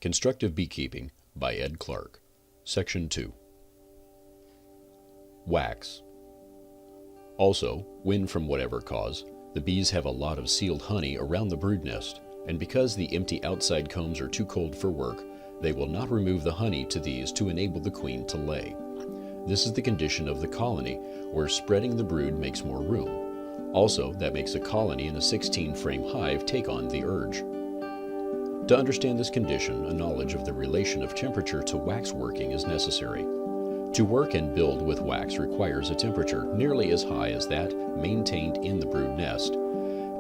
Constructive Beekeeping by Ed Clark. Section 2. Wax. Also, when from whatever cause, the bees have a lot of sealed honey around the brood nest, and because the empty outside combs are too cold for work, they will not remove the honey to these to enable the queen to lay. This is the condition of the colony, where spreading the brood makes more room. Also, that makes a colony in a 16-frame hive take on the urge. To understand this condition, a knowledge of the relation of temperature to wax working is necessary. To work and build with wax requires a temperature nearly as high as that maintained in the brood nest.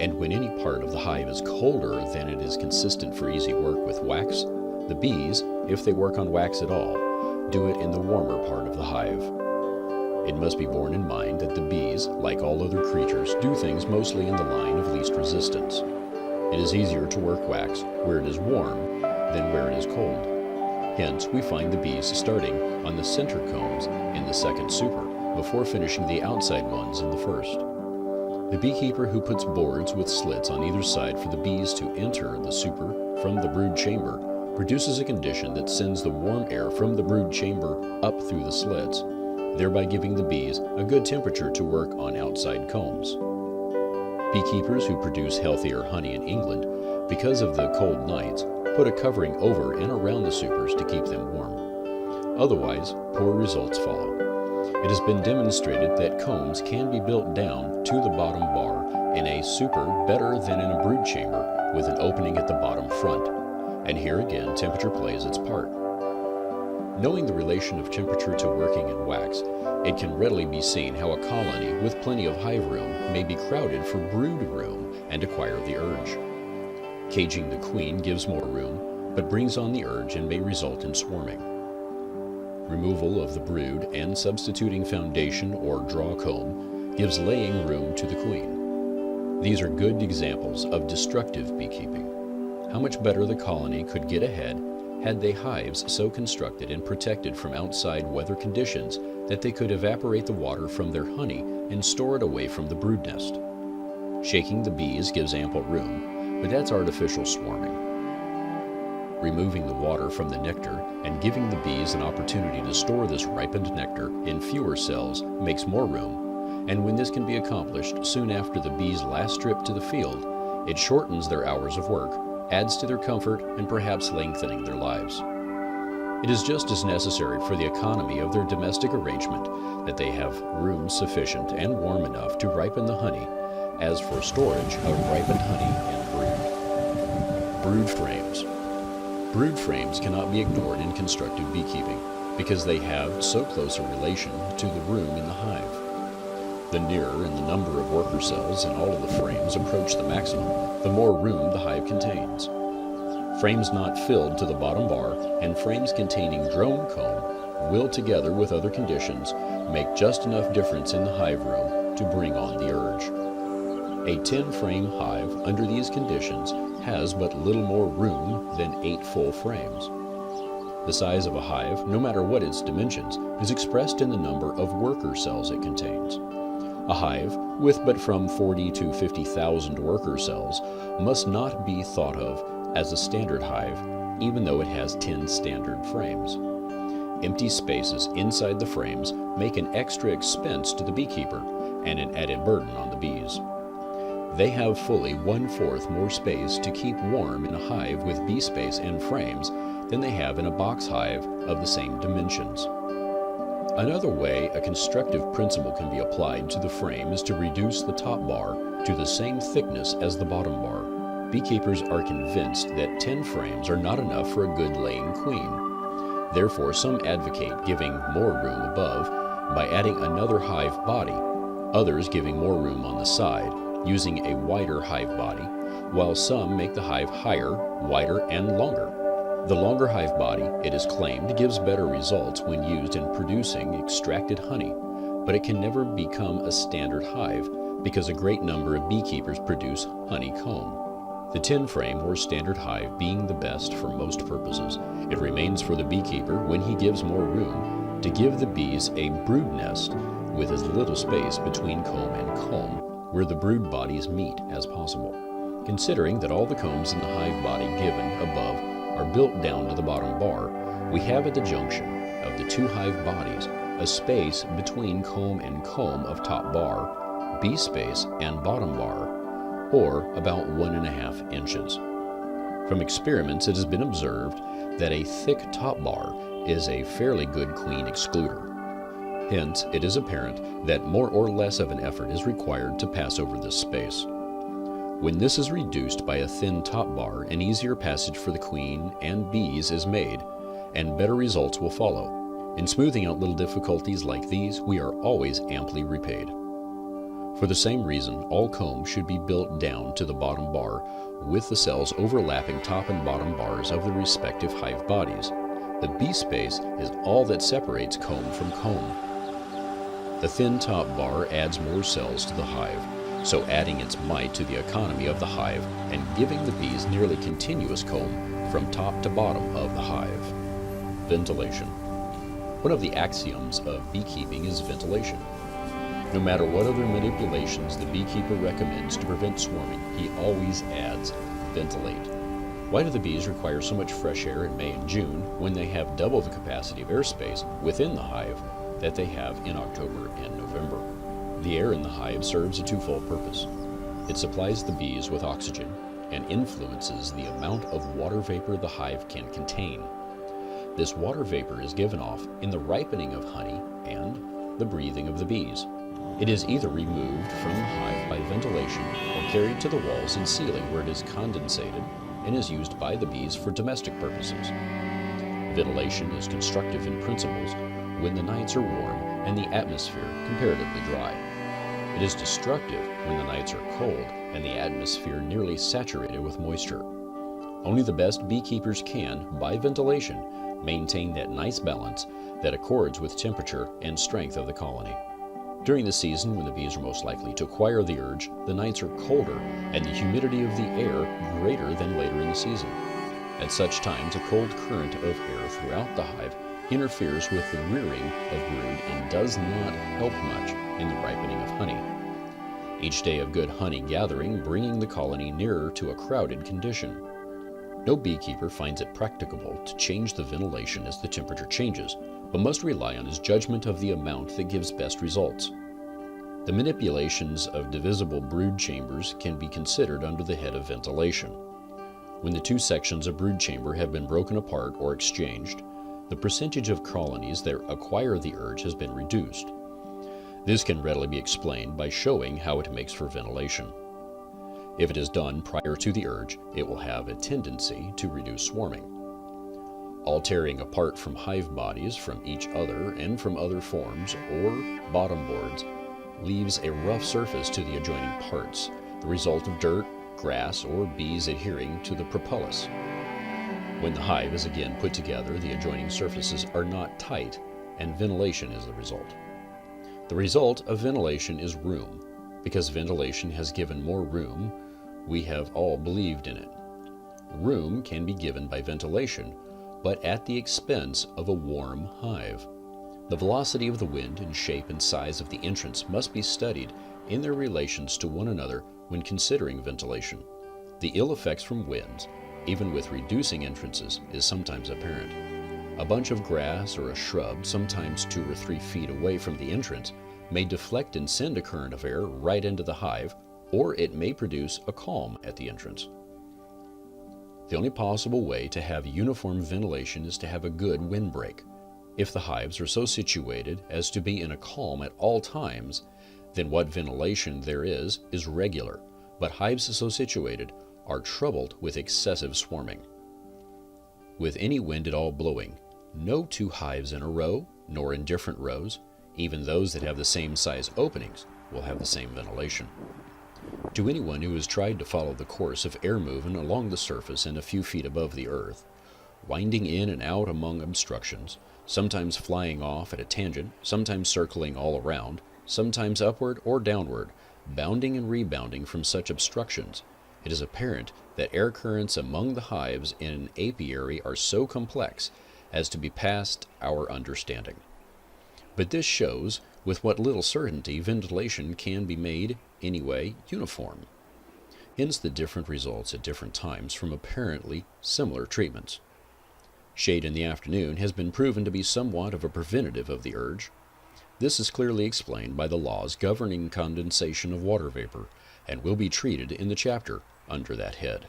And when any part of the hive is colder than it is consistent for easy work with wax, the bees, if they work on wax at all, do it in the warmer part of the hive. It must be borne in mind that the bees, like all other creatures, do things mostly in the line of least resistance. It is easier to work wax where it is warm than where it is cold. Hence, we find the bees starting on the center combs in the second super, before finishing the outside ones in the first. The beekeeper who puts boards with slits on either side for the bees to enter the super from the brood chamber produces a condition that sends the warm air from the brood chamber up through the slits, thereby giving the bees a good temperature to work on outside combs. Beekeepers who produce healthier honey in England, because of the cold nights, put a covering over and around the supers to keep them warm. Otherwise, poor results follow. It has been demonstrated that combs can be built down to the bottom bar in a super better than in a brood chamber with an opening at the bottom front. And here again, temperature plays its part. Knowing the relation of temperature to working in wax, it can readily be seen how a colony with plenty of hive room may be crowded for brood room and acquire the urge. Caging the queen gives more room, but brings on the urge and may result in swarming. Removal of the brood and substituting foundation or draw comb gives laying room to the queen. These are good examples of destructive beekeeping. How much better the colony could get ahead had they hives so constructed and protected from outside weather conditions that they could evaporate the water from their honey and store it away from the brood nest. Shaking the bees gives ample room, but that's artificial swarming. Removing the water from the nectar and giving the bees an opportunity to store this ripened nectar in fewer cells makes more room, and when this can be accomplished soon after the bees' last trip to the field, it shortens their hours of work, adds to their comfort, and perhaps lengthening their lives. It is just as necessary for the economy of their domestic arrangement that they have room sufficient and warm enough to ripen the honey as for storage of ripened honey and brood. Brood frames. Brood frames cannot be ignored in constructive beekeeping because they have so close a relation to the room in the hive. The nearer in the number of worker cells in all of the frames approach the maximum, the more room the hive contains. Frames not filled to the bottom bar and frames containing drone comb will, together with other conditions, make just enough difference in the hive room to bring on the urge. A 10-frame hive under these conditions has but little more room than 8 full frames. The size of a hive, no matter what its dimensions, is expressed in the number of worker cells it contains. A hive with but from 40 to 50,000 worker cells must not be thought of as a standard hive, even though it has 10 standard frames. Empty spaces inside the frames make an extra expense to the beekeeper and an added burden on the bees. They have fully 1/4 more space to keep warm in a hive with bee space and frames than they have in a box hive of the same dimensions. Another way a constructive principle can be applied to the frame is to reduce the top bar to the same thickness as the bottom bar. Beekeepers are convinced that 10 frames are not enough for a good laying queen. Therefore, some advocate giving more room above by adding another hive body, others giving more room on the side, using a wider hive body, while some make the hive higher, wider, and longer. The longer hive body, it is claimed, gives better results when used in producing extracted honey, but it can never become a standard hive because a great number of beekeepers produce honeycomb. The 10-frame or standard hive being the best for most purposes, it remains for the beekeeper, when he gives more room, to give the bees a brood nest with as little space between comb and comb, where the brood bodies meet as possible. Considering that all the combs in the hive body given above are built down to the bottom bar, we have at the junction of the two hive bodies a space between comb and comb of top bar, bee space, and bottom bar, or about 1.5 inches. From experiments, it has been observed that a thick top bar is a fairly good queen excluder. Hence, it is apparent that more or less of an effort is required to pass over this space. When this is reduced by a thin top bar, an easier passage for the queen and bees is made, and better results will follow. In smoothing out little difficulties like these, we are always amply repaid. For the same reason, all combs should be built down to the bottom bar, with the cells overlapping top and bottom bars of the respective hive bodies. The bee space is all that separates comb from comb. The thin top bar adds more cells to the hive, so adding its mite to the economy of the hive and giving the bees nearly continuous comb from top to bottom of the hive. Ventilation. One of the axioms of beekeeping is ventilation. No matter what other manipulations the beekeeper recommends to prevent swarming, he always adds ventilate. Why do the bees require so much fresh air in May and June when they have double the capacity of airspace within the hive that they have in October and November? The air in the hive serves a twofold purpose. It supplies the bees with oxygen and influences the amount of water vapor the hive can contain. This water vapor is given off in the ripening of honey and the breathing of the bees. It is either removed from the hive by ventilation or carried to the walls and ceiling where it is condensated and is used by the bees for domestic purposes. Ventilation is constructive in principles when the nights are warm and the atmosphere comparatively dry. It is destructive when the nights are cold and the atmosphere nearly saturated with moisture. Only the best beekeepers can, by ventilation, maintain that nice balance that accords with temperature and strength of the colony. During the season when the bees are most likely to acquire the urge, the nights are colder and the humidity of the air greater than later in the season. At such times, a cold current of air throughout the hive interferes with the rearing of brood and does not help much in the ripening of honey. Each day of good honey gathering bringing the colony nearer to a crowded condition. No beekeeper finds it practicable to change the ventilation as the temperature changes, but must rely on his judgment of the amount that gives best results. The manipulations of divisible brood chambers can be considered under the head of ventilation. When the two sections of brood chamber have been broken apart or exchanged, the percentage of colonies that acquire the urge has been reduced. This can readily be explained by showing how it makes for ventilation. If it is done prior to the urge, it will have a tendency to reduce swarming. All tearing apart from hive bodies from each other and from other forms or bottom boards leaves a rough surface to the adjoining parts, the result of dirt, grass, or bees adhering to the propolis. When the hive is again put together, the adjoining surfaces are not tight, and ventilation is the result. The result of ventilation is room. Because ventilation has given more room, we have all believed in it. Room can be given by ventilation, but at the expense of a warm hive. The velocity of the wind and shape and size of the entrance must be studied in their relations to one another when considering ventilation. The ill effects from winds, even with reducing entrances, is sometimes apparent. A bunch of grass or a shrub, sometimes 2 or 3 feet away from the entrance, may deflect and send a current of air right into the hive, or it may produce a calm at the entrance. The only possible way to have uniform ventilation is to have a good windbreak. If the hives are so situated as to be in a calm at all times, then what ventilation there is regular, but hives so situated are troubled with excessive swarming. With any wind at all blowing, no 2 hives in a row, nor in different rows, even those that have the same size openings, will have the same ventilation. To anyone who has tried to follow the course of air movement along the surface and a few feet above the earth, winding in and out among obstructions, sometimes flying off at a tangent, sometimes circling all around, sometimes upward or downward, bounding and rebounding from such obstructions, it is apparent that air currents among the hives in an apiary are so complex as to be past our understanding. But this shows with what little certainty ventilation can be made, anyway, uniform. hence the different results at different times from apparently similar treatments. Shade in the afternoon has been proven to be somewhat of a preventative of the urge. This is clearly explained by the laws governing condensation of water vapor and will be treated in the chapter under that head.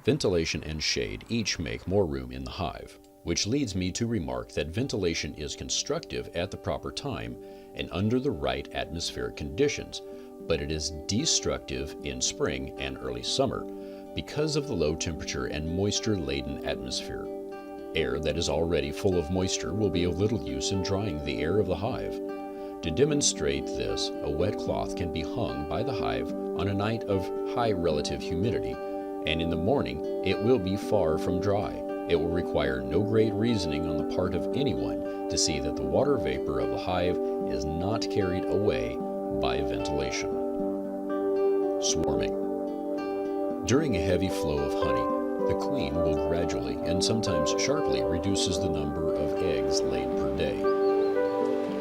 Ventilation and shade each make more room in the hive, which leads me to remark that ventilation is constructive at the proper time and under the right atmospheric conditions, but it is destructive in spring and early summer because of the low temperature and moisture-laden atmosphere. Air that is already full of moisture will be of little use in drying the air of the hive. To demonstrate this, a wet cloth can be hung by the hive on a night of high relative humidity, and in the morning it will be far from dry. It will require no great reasoning on the part of anyone to see that the water vapor of the hive is not carried away by ventilation. Swarming. During a heavy flow of honey, the queen will gradually and sometimes sharply reduces the number of eggs laid per day.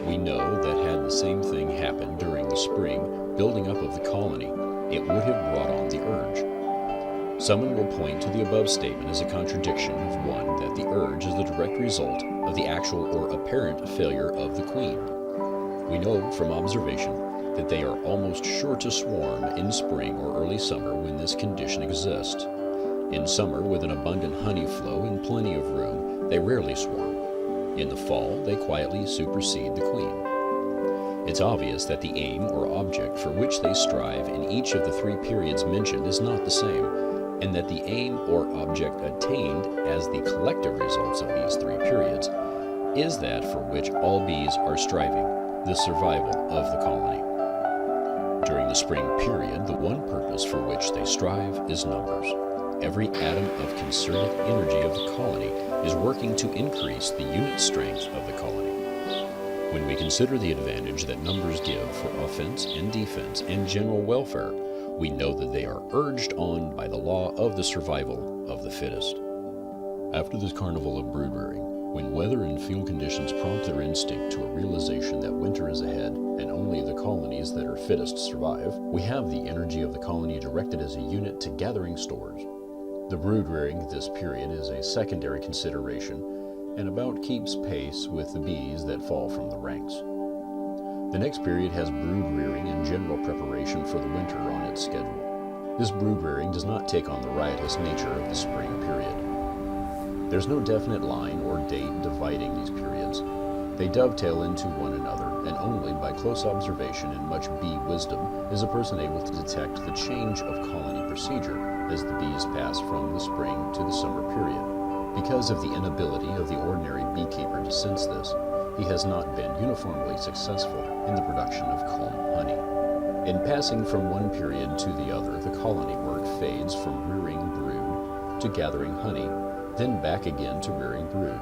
We know that had the same thing happened during the spring building up of the colony, it would have brought on the urge. Someone will point to the above statement as a contradiction of one that the urge is the direct result of the actual or apparent failure of the queen. We know from observation that they are almost sure to swarm in spring or early summer when this condition exists. In summer, with an abundant honey flow and plenty of room, they rarely swarm. In the fall, they quietly supersede the queen. It's obvious that the aim or object for which they strive in each of the 3 periods mentioned is not the same, and that the aim or object attained as the collective results of these 3 periods is that for which all bees are striving, the survival of the colony. During the spring period, the one purpose for which they strive is numbers. Every atom of concerted energy of the colony is working to increase the unit strength of the colony. When we consider the advantage that numbers give for offense and defense and general welfare, we know that they are urged on by the law of the survival of the fittest. After this carnival of brood rearing, when weather and field conditions prompt their instinct to a realization that winter is ahead and only the colonies that are fittest survive, we have the energy of the colony directed as a unit to gathering stores. The brood rearing at this period is a secondary consideration and about keeps pace with the bees that fall from the ranks. The next period has brood rearing and general preparation for the winter on its schedule. This brood rearing does not take on the riotous nature of the spring period. There's no definite line or date dividing these periods. They dovetail into one another, and only by close observation and much bee wisdom is a person able to detect the change of colony procedure as the bees pass from the spring to the summer period. Because of the inability of the ordinary beekeeper to sense this, he has not been uniformly successful in the production of calm honey. In passing from one period to the other, the colony work fades from rearing brood to gathering honey, then back again to rearing brood.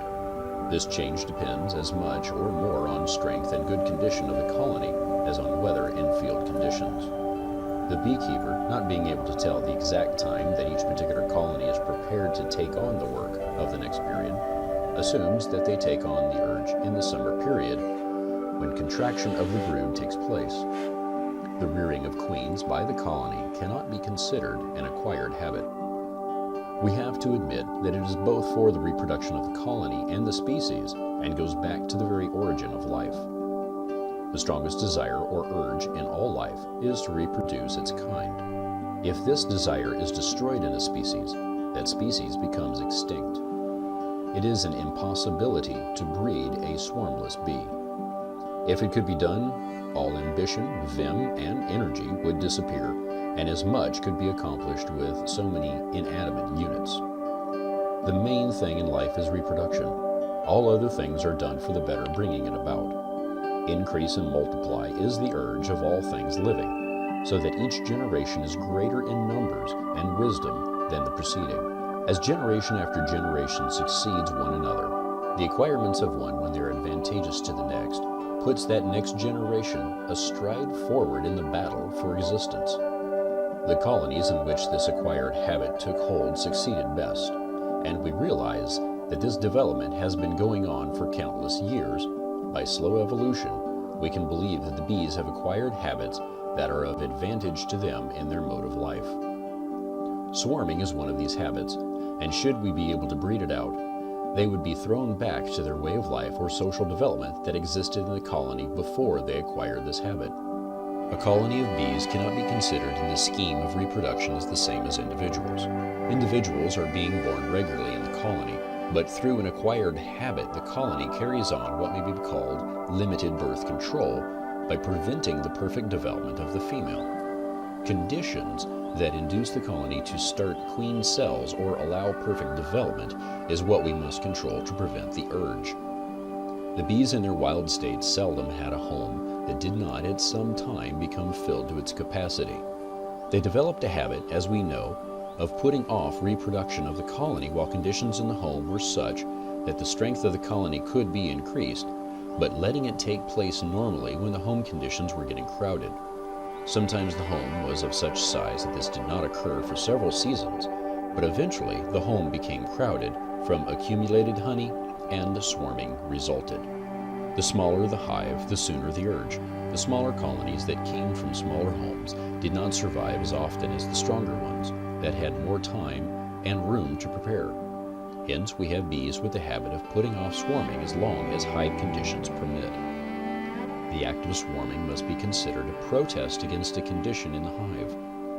This change depends as much or more on strength and good condition of the colony as on weather and field conditions. The beekeeper, not being able to tell the exact time that each particular colony is prepared to take on the work of the next period, assumes that they take on the urge in the summer period when contraction of the brood takes place. The rearing of queens by the colony cannot be considered an acquired habit. We have to admit that it is both for the reproduction of the colony and the species and goes back to the very origin of life. The strongest desire or urge in all life is to reproduce its kind. If this desire is destroyed in a species, that species becomes extinct. It is an impossibility to breed a swarmless bee. If it could be done, all ambition, vim, and energy would disappear, and as much could be accomplished with so many inanimate units. The main thing in life is reproduction. All other things are done for the better bringing it about. Increase and multiply is the urge of all things living, so that each generation is greater in numbers and wisdom than the preceding. As generation after generation succeeds one another, the acquirements of one when they are advantageous to the next puts that next generation a stride forward in the battle for existence. The colonies in which this acquired habit took hold succeeded best, and we realize that this development has been going on for countless years. By slow evolution, we can believe that the bees have acquired habits that are of advantage to them in their mode of life. Swarming is one of these habits, and should we be able to breed it out, they would be thrown back to their way of life or social development that existed in the colony before they acquired this habit. A colony of bees cannot be considered in the scheme of reproduction as the same as individuals. Individuals are being born regularly in the colony, but through an acquired habit, the colony carries on what may be called limited birth control by preventing the perfect development of the female. Conditions that induce the colony to start queen cells or allow perfect development is what we must control to prevent the urge. The bees in their wild state seldom had a home that did not at some time become filled to its capacity. They developed a habit, as we know, of putting off reproduction of the colony while conditions in the home were such that the strength of the colony could be increased, but letting it take place normally when the home conditions were getting crowded. Sometimes the home was of such size that this did not occur for several seasons, but eventually the home became crowded from accumulated honey and swarming resulted. The smaller the hive, the sooner the urge. The smaller colonies that came from smaller homes did not survive as often as the stronger ones that had more time and room to prepare. Hence, we have bees with the habit of putting off swarming as long as hive conditions permit. The act of swarming must be considered a protest against a condition in the hive.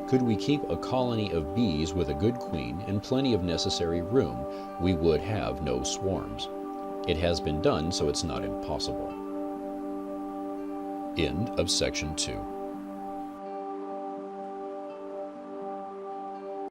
Could we keep a colony of bees with a good queen and plenty of necessary room, we would have no swarms. It has been done, so it's not impossible. End of section 2.